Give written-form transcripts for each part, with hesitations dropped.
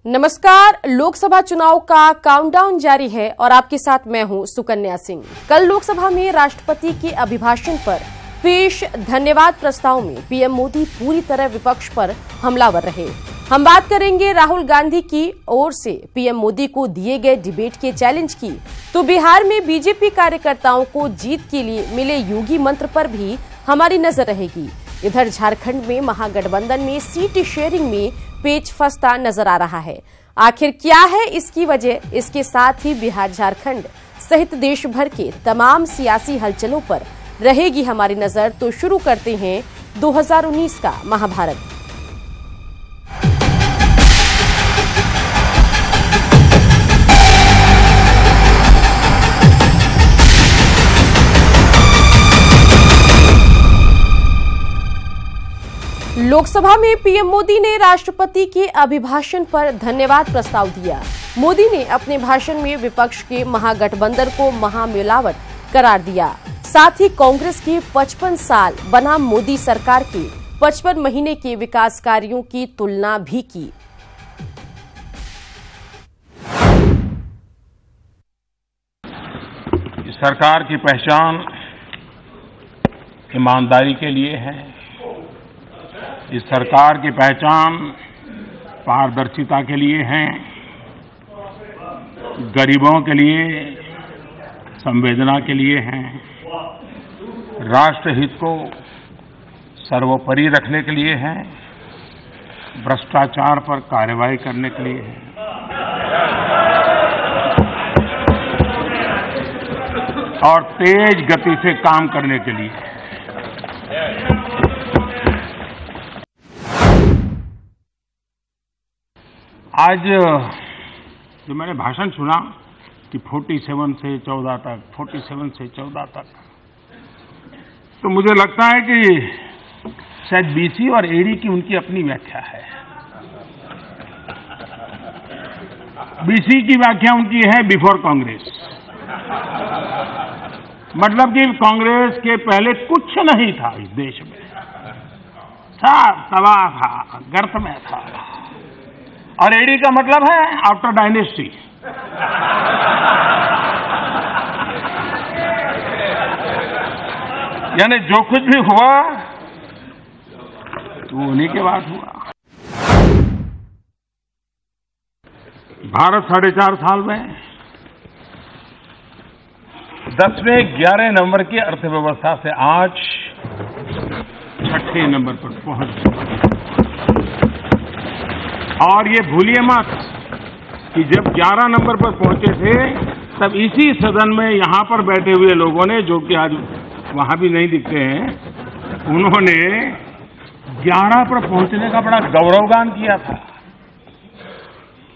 नमस्कार। लोकसभा चुनाव का काउंटडाउन जारी है और आपके साथ मैं हूं सुकन्या सिंह। कल लोकसभा में राष्ट्रपति के अभिभाषण पर पेश धन्यवाद प्रस्ताव में पीएम मोदी पूरी तरह विपक्ष पर हमलावर रहे। हम बात करेंगे राहुल गांधी की ओर से पीएम मोदी को दिए गए डिबेट के चैलेंज की, तो बिहार में बीजेपी कार्यकर्ताओं को जीत के लिए मिले योगी मंत्र पर भी हमारी नजर रहेगी। इधर झारखंड में महागठबंधन में सीट शेयरिंग में पेच फंसता नजर आ रहा है। आखिर क्या है इसकी वजह? इसके साथ ही बिहार, झारखंड सहित देश भर के तमाम सियासी हलचलों पर रहेगी हमारी नजर। तो शुरू करते हैं 2019 का महाभारत। लोकसभा में पीएम मोदी ने राष्ट्रपति के अभिभाषण पर धन्यवाद प्रस्ताव दिया। मोदी ने अपने भाषण में विपक्ष के महागठबंधन को महामिलावट करार दिया। साथ ही कांग्रेस के 55 साल बनाम मोदी सरकार के 55 महीने के विकास कार्यों की तुलना भी की। सरकार की पहचान ईमानदारी के लिए है। इस सरकार की पहचान पारदर्शिता के लिए है, गरीबों के लिए संवेदना के लिए है, राष्ट्र हित को सर्वोपरि रखने के लिए है, भ्रष्टाचार पर कार्रवाई करने के लिए है। और तेज गति से काम करने के लिए है। आज जो मैंने भाषण सुना कि 47 से 14 तक, 47 से 14 तक, तो मुझे लगता है कि शायद बीसी और एडी की उनकी अपनी व्याख्या है। बीसी की व्याख्या उनकी है बिफोर कांग्रेस, मतलब कि कांग्रेस के पहले कुछ नहीं था इस देश में, सब तबाह था, गर्त में था। और एडी का मतलब है आफ्टर डायनेस्टी। यानी जो कुछ भी हुआ तो उन्हीं के बाद हुआ। भारत 4.5 साल में 10वें 11 नंबर की अर्थव्यवस्था से आज 6ठे नंबर पर पहुंच गया। और ये भूलिए मत कि जब 11 नंबर पर पहुंचे थे तब इसी सदन में यहां पर बैठे हुए लोगों ने, जो कि आज वहां भी नहीं दिखते हैं, उन्होंने 11 पर पहुंचने का बड़ा गौरवगान किया था।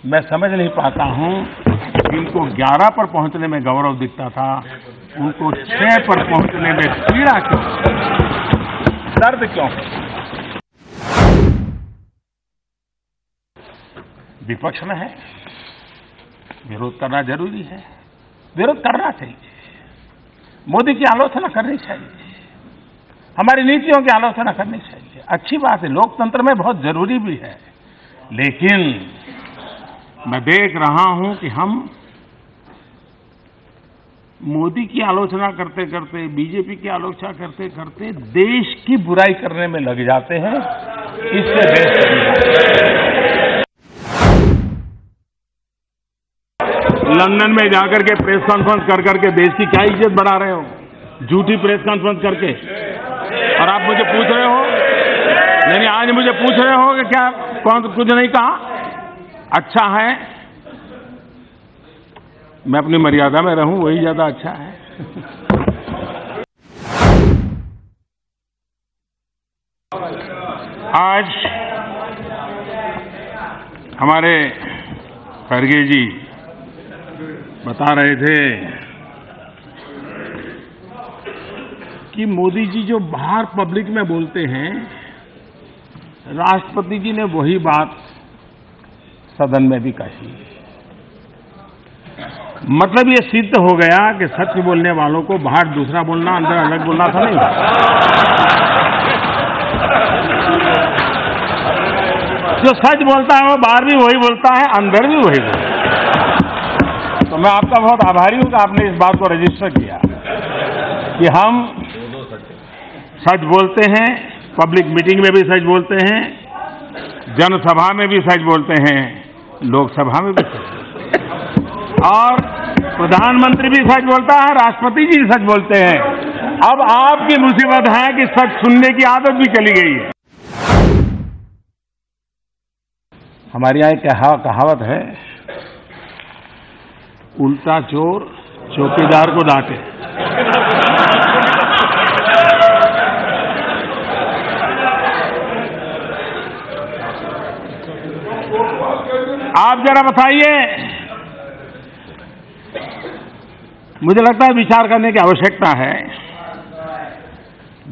मैं समझ नहीं पाता हूं कि इनको 11 पर पहुंचने में गौरव दिखता था, उनको 6 पर पहुंचने में पीड़ा क्यों, दर्द क्यों? विपक्ष में है, विरोध करना जरूरी है, विरोध करना चाहिए, मोदी की आलोचना करनी चाहिए, हमारी नीतियों की आलोचना करनी चाहिए। अच्छी बात है, लोकतंत्र में बहुत जरूरी भी है। लेकिन मैं देख रहा हूं कि हम मोदी की आलोचना करते करते, बीजेपी की आलोचना करते करते देश की बुराई करने में लग जाते हैं। इससे देश लंदन में जाकर के प्रेस कॉन्फ्रेंस कर करके देश की क्या इज्जत बढ़ा रहे हो, झूठी प्रेस कॉन्फ्रेंस करके। और आप मुझे पूछ रहे हो, नहीं, आज मुझे पूछ रहे हो कि क्या कौन कुछ नहीं कहा। अच्छा है, मैं अपनी मर्यादा में रहूं, वही ज्यादा अच्छा है। आज हमारे खड़गे जी बता रहे थे कि मोदी जी जो बाहर पब्लिक में बोलते हैं, राष्ट्रपति जी ने वही बात सदन में भी कही। मतलब ये सिद्ध हो गया कि सच बोलने वालों को बाहर दूसरा बोलना, अंदर अलग बोलना था नहीं। जो सच बोलता है वो बाहर भी वही बोलता है, अंदर भी वही बोलता है। तो मैं आपका बहुत आभारी हूं कि आपने इस बात को रजिस्टर किया कि हम सच बोलते हैं, पब्लिक मीटिंग में भी सच बोलते हैं, जनसभा में भी सच बोलते हैं, लोकसभा में भी सच बोलते हैं, और प्रधानमंत्री भी सच बोलता है, राष्ट्रपति जी सच बोलते हैं। अब आपकी मुसीबत है कि सच सुनने की आदत भी चली गई है। हमारे यहाँ एक कहावत है, उल्टा चोर चौकीदार को डांटे। आप जरा बताइए, मुझे लगता है विचार करने की आवश्यकता है।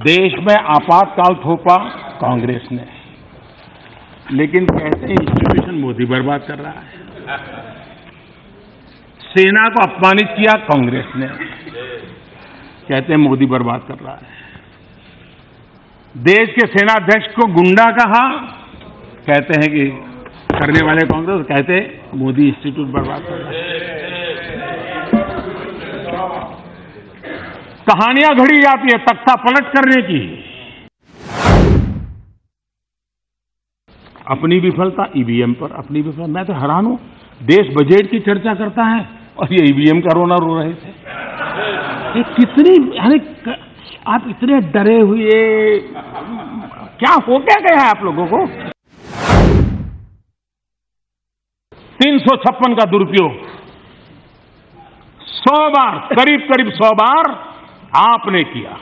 देश में आपातकाल थोपा कांग्रेस ने, लेकिन कहते हैं इंस्टीट्यूशन मोदी बर्बाद कर रहा है। सेना को अपमानित किया कांग्रेस ने, कहते हैं मोदी बर्बाद कर रहा है। देश के सेनाध्यक्ष को गुंडा कहा, कहते हैं कि करने वाले कांग्रेस, कहते मोदी इंस्टीट्यूट बर्बाद कर रहा है। कहानियां घड़ी जाती है तख्ता पलट करने की। अपनी विफलता ईवीएम पर, अपनी विफलता। मैं तो हैरान हूं, देश बजट की चर्चा करता है और ये ईवीएम का रोना रो रहे थे। ये कितनी, यानी आप इतने डरे हुए, क्या हो क्या गया है आप लोगों को? 356 का दुरुपयोग 100 बार, करीब 100 बार आपने किया।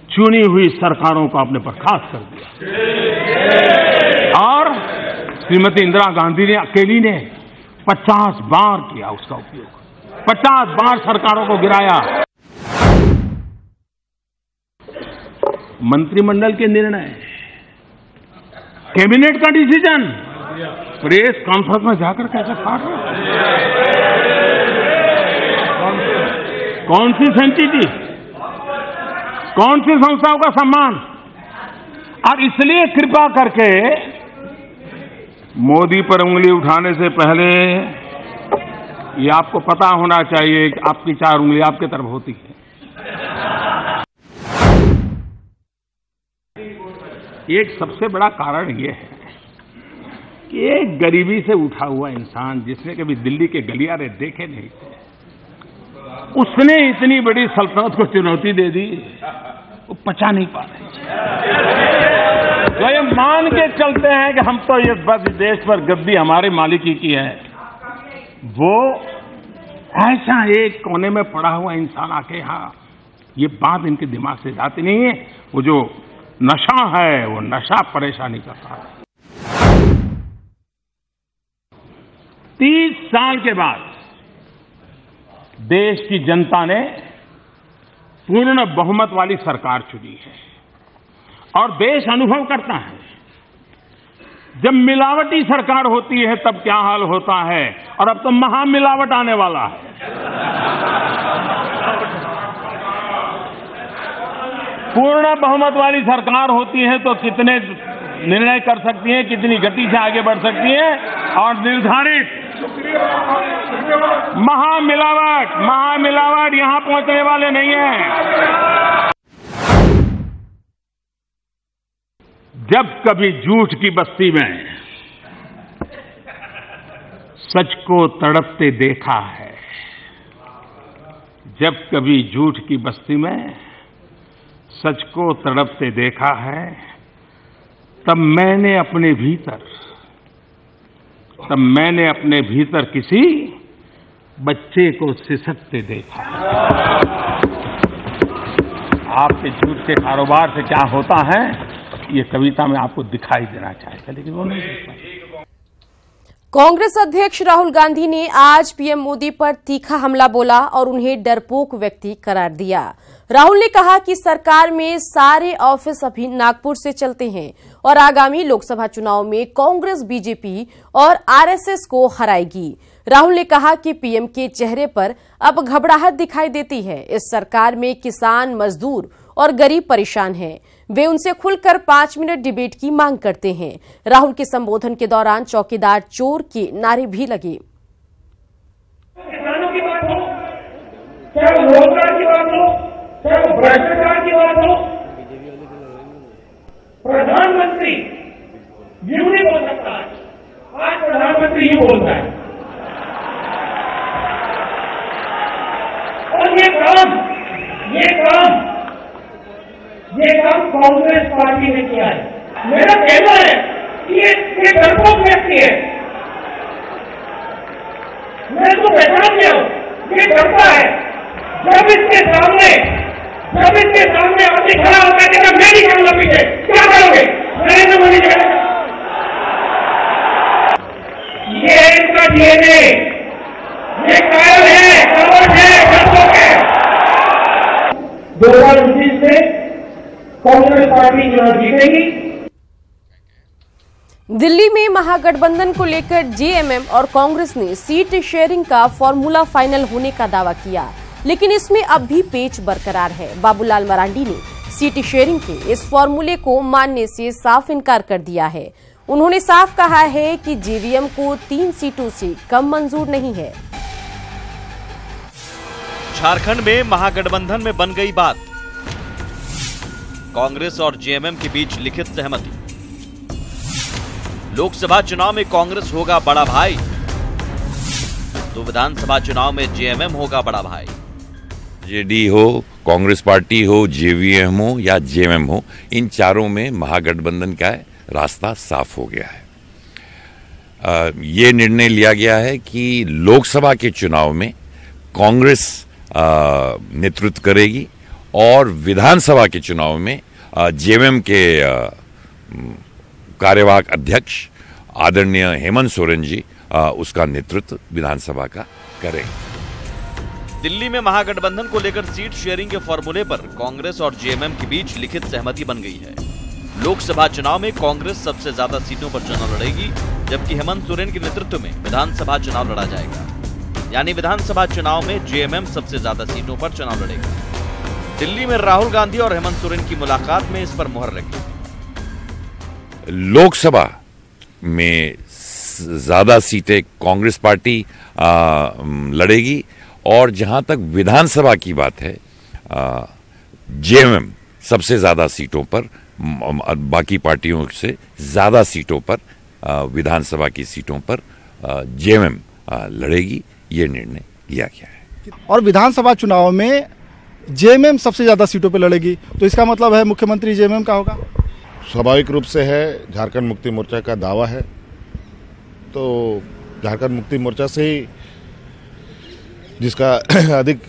चुनी हुई सरकारों को आपने बर्खास्त कर दिया, और श्रीमती इंदिरा गांधी ने अकेली ने 50 बार किया उसका उपयोग। 50 बार सरकारों को गिराया। मंत्रिमंडल के निर्णय, कैबिनेट का डिसीजन, प्रेस कॉन्फ्रेंस में जाकर कैसे काट रहे? कौन सी सेंसिटी, कौन सी संस्थाओं का सम्मान? और इसलिए कृपा करके मोदी पर उंगली उठाने से पहले ये आपको पता होना चाहिए कि आपकी 4 उंगली आपके तरफ होती है। एक सबसे बड़ा कारण ये है कि एक गरीबी से उठा हुआ इंसान, जिसने कभी दिल्ली के गलियारे देखे नहीं थे, उसने इतनी बड़ी सल्तनत को चुनौती दे दी, वो पचा नहीं पा रहे। तो ये मान के चलते हैं कि हम तो ये बस देश पर गद्दी हमारे मालिकी की है, वो ऐसा एक कोने में पड़ा हुआ इंसान आके यहाँ, ये बात इनके दिमाग से जाती नहीं है। वो जो नशा है, वो नशा परेशानी का कारण है। 30 साल के बाद देश की जनता ने पूर्ण बहुमत वाली सरकार चुनी है, और देश अनुभव करता है जब मिलावटी सरकार होती है तब क्या हाल होता है, और अब तो महामिलावट आने वाला है। पूर्ण बहुमत वाली सरकार होती है तो कितने निर्णय कर सकती है, कितनी गति से आगे बढ़ सकती है, और निर्धारित महामिलावट यहां पहुंचने वाले नहीं है। जब कभी झूठ की बस्ती में सच को तड़पते देखा है, जब कभी झूठ की बस्ती में सच को तड़पते देखा है, तब मैंने अपने भीतर किसी बच्चे को सिसकते देखा। आपके झूठ के कारोबार से क्या होता है, ये कविता में आपको दिखाई देना चाहिए, लेकिन वो नहीं दिखता। कांग्रेस अध्यक्ष राहुल गांधी ने आज पीएम मोदी पर तीखा हमला बोला और उन्हें डरपोक व्यक्ति करार दिया। राहुल ने कहा कि सरकार में सारे ऑफिस अभी नागपुर से चलते हैं और आगामी लोकसभा चुनाव में कांग्रेस बीजेपी और आरएसएस को हराएगी। राहुल ने कहा कि पीएम के चेहरे पर अब घबराहट दिखाई देती है। इस सरकार में किसान, मजदूर और गरीब परेशान हैं। वे उनसे खुलकर 5 मिनट डिबेट की मांग करते हैं। राहुल के संबोधन के दौरान चौकीदार चोर के नारे भी लगे। किसानों की बात हो, चाहे रोजगार की बात हो, चाहे भ्रष्टाचार की बात हो, प्रधानमंत्री यूं नहीं बोल सकता। आज प्रधानमंत्री यूं बोलता है और ये काम कांग्रेस पार्टी ने किया है। मेरा कहना है कि ये डरपोक व्यक्ति है। मैं इसको पहचान गया हूं, ये डरता है। जब इसके सामने आदमी खड़ा होता है कि मैं नहीं करूंगा पीछे, क्या करोगे? नरेंद्र मोदी जी, ये इनका डीएनए, ये कायल है, कपट है, डरपोक है। 2019 में कांग्रेस पार्टी चुनाव जीतेगी। दिल्ली में महागठबंधन को लेकर जेएमएम और कांग्रेस ने सीट शेयरिंग का फॉर्मूला फाइनल होने का दावा किया, लेकिन इसमें अब भी पेच बरकरार है। बाबूलाल मरांडी ने सीट शेयरिंग के इस फॉर्मूले को मानने से साफ इनकार कर दिया है। उन्होंने साफ कहा है कि जेवीएम को 3 सीटों से कम मंजूर नहीं है। झारखंड में महागठबंधन में बन गई बात। कांग्रेस और जेएमएम के बीच लिखित सहमति। लोकसभा चुनाव में कांग्रेस होगा बड़ा भाई, तो विधानसभा चुनाव में जेएमएम होगा बड़ा भाई। जेडी हो, कांग्रेस पार्टी हो, जेवीएम हो या जेएमएम हो, इन चारों में महागठबंधन का रास्ता साफ हो गया है। ये निर्णय लिया गया है कि लोकसभा के चुनाव में कांग्रेस नेतृत्व करेगी और विधानसभा के चुनाव में जेएमएम के कार्यवाहक अध्यक्ष आदरणीय हेमंत सोरेन जी उसका नेतृत्व विधानसभा का करेंगे। दिल्ली में महागठबंधन को लेकर सीट शेयरिंग के फॉर्मूले पर कांग्रेस और जेएमएम के बीच लिखित सहमति बन गई है। लोकसभा चुनाव में कांग्रेस सबसे ज्यादा सीटों पर चुनाव लड़ेगी, जबकि हेमंत सोरेन के नेतृत्व में विधानसभा चुनाव लड़ा जाएगा। यानी विधानसभा चुनाव में जेएमएम सबसे ज्यादा सीटों पर चुनाव लड़ेगा। दिल्ली में राहुल गांधी और हेमंत सोरेन की मुलाकात में इस पर मुहर लगी। लोकसभा में ज्यादा सीटें कांग्रेस पार्टी लड़ेगी और जहां तक विधानसभा की बात है जेएमएम सबसे ज्यादा सीटों पर, बाकी पार्टियों से ज्यादा सीटों पर, विधानसभा की सीटों पर जेएमएम लड़ेगी। ये निर्णय लिया गया है। और विधानसभा चुनाव में जेएमएम सबसे ज्यादा सीटों पर लड़ेगी, तो इसका मतलब है मुख्यमंत्री जेएमएम का होगा। स्वाभाविक रूप से है, झारखंड मुक्ति मोर्चा का दावा है, तो झारखंड मुक्ति मोर्चा से ही जिसका अधिक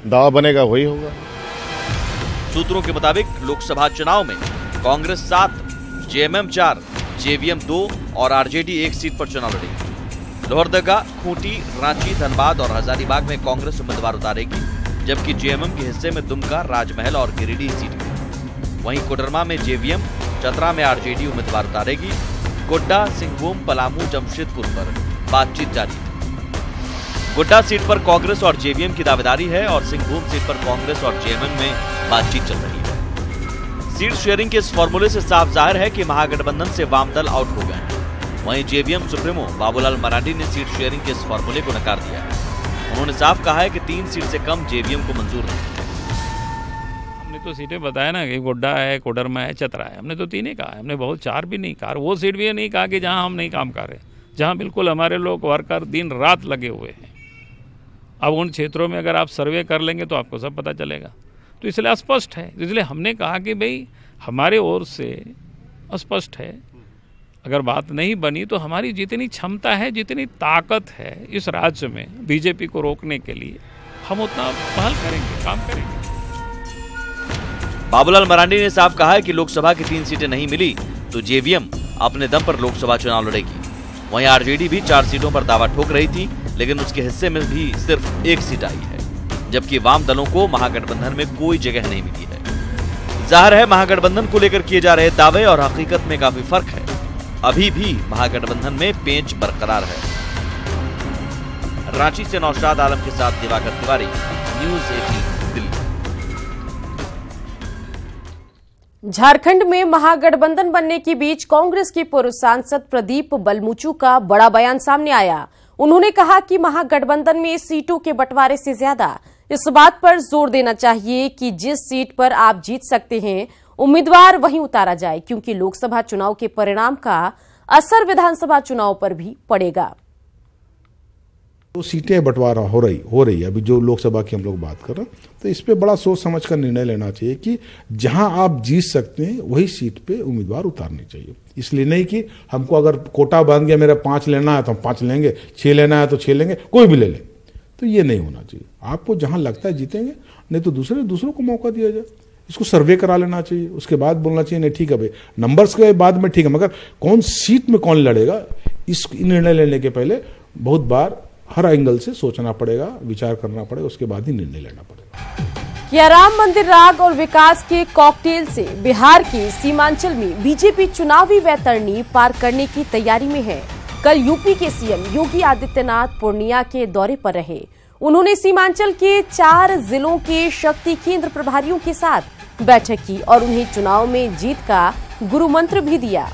दावा बनेगा वही होगा। सूत्रों के मुताबिक लोकसभा चुनाव में कांग्रेस 7, जेएमएम 4, जेवीएम 2 और आरजेडी 1 सीट पर चुनाव लड़ेगी। लोहरदगा, खूंटी, रांची, धनबाद और हजारीबाग में कांग्रेस उम्मीदवार उतारेगी, जबकि जेएमएम के हिस्से में दुमका, राजमहल और गिरिडीह सीट है। वहीं कोडरमा में जेवीएम, चतरा में आरजेडी उम्मीदवार उतारेगी। गोड्डा, सिंहभूम, पलामू, जमशेदपुर पर बातचीत जारी है। गोड्डा सीट पर कांग्रेस और जेवीएम की दावेदारी है और सिंहभूम सीट पर कांग्रेस और जेएमएम में बातचीत चल रही है। सीट शेयरिंग के इस फॉर्मूले से साफ जाहिर है कि महागठबंधन से वाम दल आउट हो गए हैं। वहीं जेवीएम सुप्रीमो बाबूलाल मरांडी ने सीट शेयरिंग के इस फॉर्मूले को नकार दिया है। उन्होंने साफ कहा है कि 3 सीट से कम जेवीएम को मंजूर नहीं है। हमने तो सीटें बताया ना कि गोड्डा है, कोडरमा है, चतरा है। हमने तो 3 ही कहा, हमने बहुत 4 भी नहीं कहा। वो सीट भी नहीं कहा कि जहां हम नहीं काम कर रहे, जहां बिल्कुल हमारे लोग वर्कर दिन रात लगे हुए हैं। अब उन क्षेत्रों में अगर आप सर्वे कर लेंगे तो आपको सब पता चलेगा। तो इसलिए अस्पष्ट है, इसलिए हमने कहा कि भाई हमारे ओर से अस्पष्ट है। अगर बात नहीं बनी तो हमारी जितनी क्षमता है, जितनी ताकत है इस राज्य में बीजेपी को रोकने के लिए, हम उतना पहल करेंगे, काम करेंगे। बाबूलाल मरांडी ने साफ कहा है कि लोकसभा की 3 सीटें नहीं मिली तो जेवीएम अपने दम पर लोकसभा चुनाव लड़ेगी। वहीं आरजेडी भी 4 सीटों पर दावा ठोक रही थी, लेकिन उसके हिस्से में भी सिर्फ 1 सीट आई है, जबकि वाम दलों को महागठबंधन में कोई जगह नहीं मिली है। जाहिर है महागठबंधन को लेकर किए जा रहे दावे और हकीकत में काफी फर्क है। अभी भी महागठबंधन में पेंच बरकरार है। रांची से नौशाद आलम के साथ दिवाकर तिवारी, न्यूज़ 18 दिल्ली। झारखंड में महागठबंधन बनने के बीच कांग्रेस के पूर्व सांसद प्रदीप बलमुचू का बड़ा बयान सामने आया। उन्होंने कहा कि महागठबंधन में सीटों के बंटवारे से ज्यादा इस बात पर जोर देना चाहिए कि जिस सीट पर आप जीत सकते हैं उम्मीदवार वहीं उतारा जाए, क्योंकि लोकसभा चुनाव के परिणाम का असर विधानसभा चुनाव पर भी पड़ेगा। तो सीटें बंटवारा हो रही है अभी जो लोकसभा की हम लोग बात कर रहे हैं, तो इस पे बड़ा सोच समझ कर निर्णय लेना चाहिए कि जहां आप जीत सकते हैं वही सीट पे उम्मीदवार उतारने चाहिए। इसलिए नहीं कि हमको अगर कोटा बांध गया मेरा 5 लेना है तो हम 5 लेंगे, 6 लेना है तो 6 लेंगे, कोई भी ले लें, तो ये नहीं होना चाहिए। आपको जहां लगता है जीतेंगे, नहीं तो दूसरों को मौका दिया जाए। इसको सर्वे करा लेना चाहिए, उसके बाद बोलना चाहिए नहीं ठीक है भाई नंबर्स के बाद में ठीक है, मगर कौन सीट में कौन लड़ेगा इस निर्णय लेने के पहले बहुत बार हर एंगल से सोचना पड़ेगा, विचार करना पड़ेगा, उसके बाद ही निर्णय लेना पड़ेगा। क्या राम मंदिर राग और विकास के कॉकटेल से बिहार के सीमांचल में बीजेपी चुनावी वैतरणी पार करने की तैयारी में है। कल यूपी के सीएम योगी आदित्यनाथ पूर्णिया के दौरे पर रहे। उन्होंने सीमांचल के 4 जिलों के शक्ति केंद्र प्रभारियों के साथ बैठक की और उन्हें चुनाव में जीत का गुरु मंत्र भी दिया।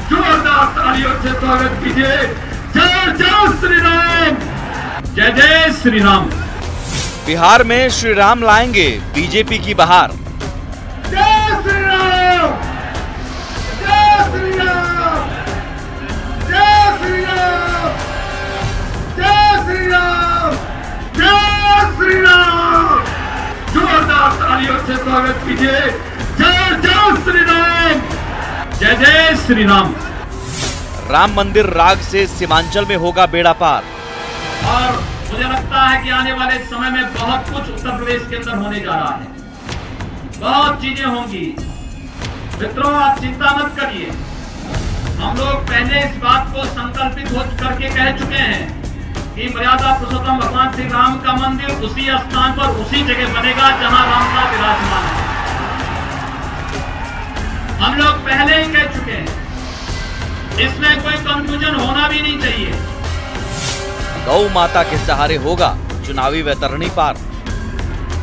जोरदार तालियों से स्वागत कीजिए। जय जय श्री राम, जय जय श्री राम। बिहार में श्री राम लाएंगे बीजेपी की बहार। जय श्री राम, जय श्री राम, जय श्री राम, जय श्री राम, जय श्री राम। जोरदार तालियों से स्वागत कीजिए। जय जय श्री राम, जय जय श्री राम। राम मंदिर राग से सीमांचल में होगा बेड़ा पार। और मुझे लगता है कि आने वाले समय में बहुत कुछ उत्तर प्रदेश के अंदर होने जा रहा है, बहुत चीजें होंगी। मित्रों, आप चिंता मत करिए। हम लोग पहले इस बात को संकल्पित हो करके कह चुके हैं कि मर्यादा पुरुषोत्तम भगवान श्री राम का मंदिर उसी स्थान पर उसी जगह बनेगा जहां राम का विराजमान है। हम लोग पहले ही कह चुके हैं, इसमें कोई कंफ्यूजन होना भी नहीं चाहिए। गौ माता के सहारे होगा चुनावी वैतरणी पार।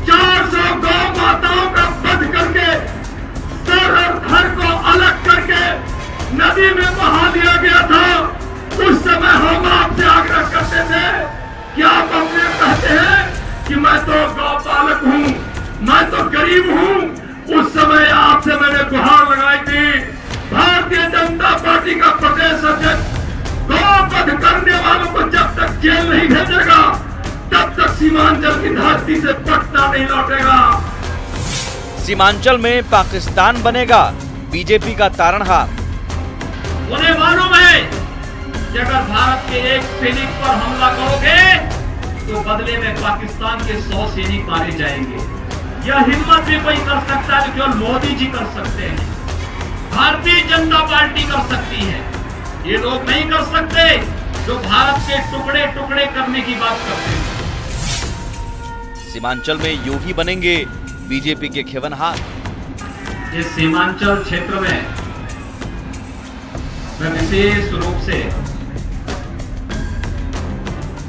400 गौ माताओं का वध करके सर और घर को अलग करके नदी में बहा दिया गया था। उस समय हम आपसे आग्रह करते थे कि आप अपने कहते हैं कि मैं तो गौ पालक हूँ, मैं तो गरीब हूँ। उस समय आपसे मैंने गुहार लगाई थी, भारतीय जनता पार्टी का प्रदेश अध्यक्ष गौवध करने वालों को जब तक जेल नहीं भेजेगा तब तक सीमांचल की धरती से पटना नहीं लौटेगा। सीमांचल में पाकिस्तान बनेगा बीजेपी का तारणहार। उन्हें मालूम है कि अगर भारत के एक सैनिक पर हमला करोगे तो बदले में पाकिस्तान के 100 सैनिक मारे जाएंगे। यह हिम्मत भी कोई कर सकता है, केवल मोदी जी कर सकते हैं, भारतीय जनता पार्टी कर सकती है। ये लोग नहीं कर सकते जो भारत के टुकड़े टुकड़े करने की बात करते हैं। सीमांचल में योगी बनेंगे बीजेपी के खेवनहार। इस सीमांचल क्षेत्र में मैं विशेष रूप से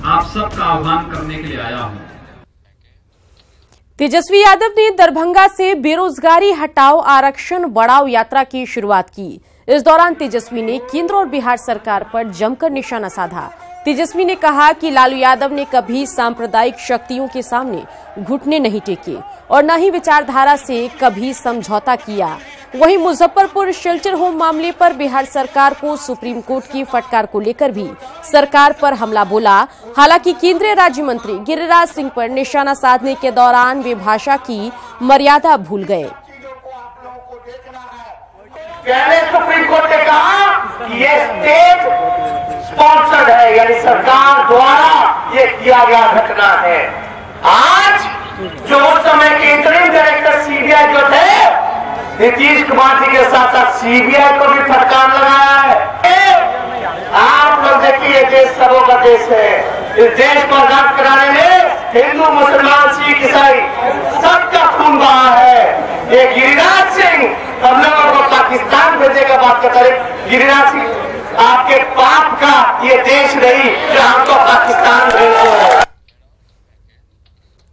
आप सबका आह्वान करने के लिए आया हूं। तेजस्वी यादव ने दरभंगा से बेरोजगारी हटाओ आरक्षण बढ़ाओ यात्रा की शुरुआत की। इस दौरान तेजस्वी ने केंद्र और बिहार सरकार पर जमकर निशाना साधा। तेजस्वी ने कहा कि लालू यादव ने कभी सांप्रदायिक शक्तियों के सामने घुटने नहीं टेके और न ही विचारधारा से कभी समझौता किया। वहीं मुजफ्फरपुर शेल्टर होम मामले पर बिहार सरकार को सुप्रीम कोर्ट की फटकार को लेकर भी सरकार पर हमला बोला। हालांकि केंद्रीय राज्य मंत्री गिरिराज सिंह पर निशाना साधने के दौरान वे भाषा की मर्यादा भूल गए। पहले सुप्रीम कोर्ट ने कहा कि ये स्टेट स्पॉन्सर्ड है, यानी सरकार द्वारा ये किया गया घटना है। आज जो उस समय के इंटरिम डायरेक्टर सीबीआई जो थे नीतीश कुमार जी के साथ साथ सीबीआई को भी फटकार लगाया है। आप लोग देखिए, देश सबों का देश है। इस देश को आजाद कराने में हिंदू मुसलमान सिख ईसाई सबका खून बहा है। ये गिरिराज सिंह हम लोगों को पाकिस्तान भेजने का बात करता है। गिरिराज सिंह आपके पाप का ये देश नहीं जो हमको पाकिस्तान भेज दो।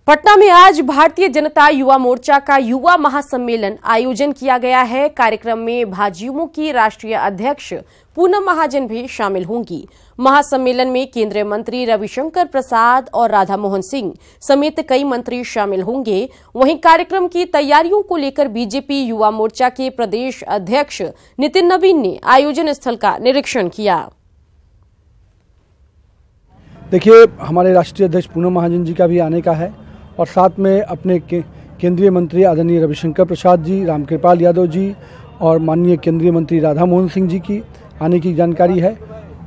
पटना में आज भारतीय जनता युवा मोर्चा का युवा महासम्मेलन आयोजन किया गया है। कार्यक्रम में भाजयुमो की राष्ट्रीय अध्यक्ष पूनम महाजन भी शामिल होंगी। महासम्मेलन में केंद्रीय मंत्री रविशंकर प्रसाद और राधा मोहन सिंह समेत कई मंत्री शामिल होंगे। वहीं कार्यक्रम की तैयारियों को लेकर बीजेपी युवा मोर्चा के प्रदेश अध्यक्ष नितिन नवीन ने आयोजन स्थल का निरीक्षण किया। देखिए, हमारे राष्ट्रीय अध्यक्ष पूनम महाजन जी का भी आने का है और साथ में अपने केंद्रीय मंत्री आदरणीय रविशंकर प्रसाद जी, रामकृपाल यादव जी और माननीय केंद्रीय मंत्री राधा मोहन सिंह जी की आने की जानकारी है।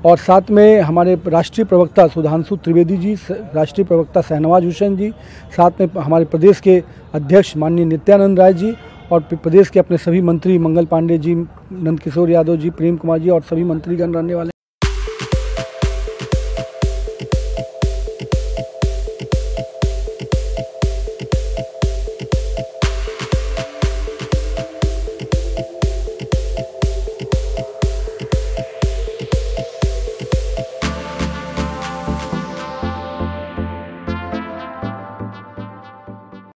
और साथ में हमारे राष्ट्रीय प्रवक्ता सुधांशु त्रिवेदी जी, राष्ट्रीय प्रवक्ता शहनवाज हुसैन जी, साथ में हमारे प्रदेश के अध्यक्ष माननीय नित्यानंद राय जी और प्रदेश के अपने सभी मंत्री मंगल पांडे जी, नंदकिशोर यादव जी, प्रेम कुमार जी और सभी मंत्रीगण रहने वाले।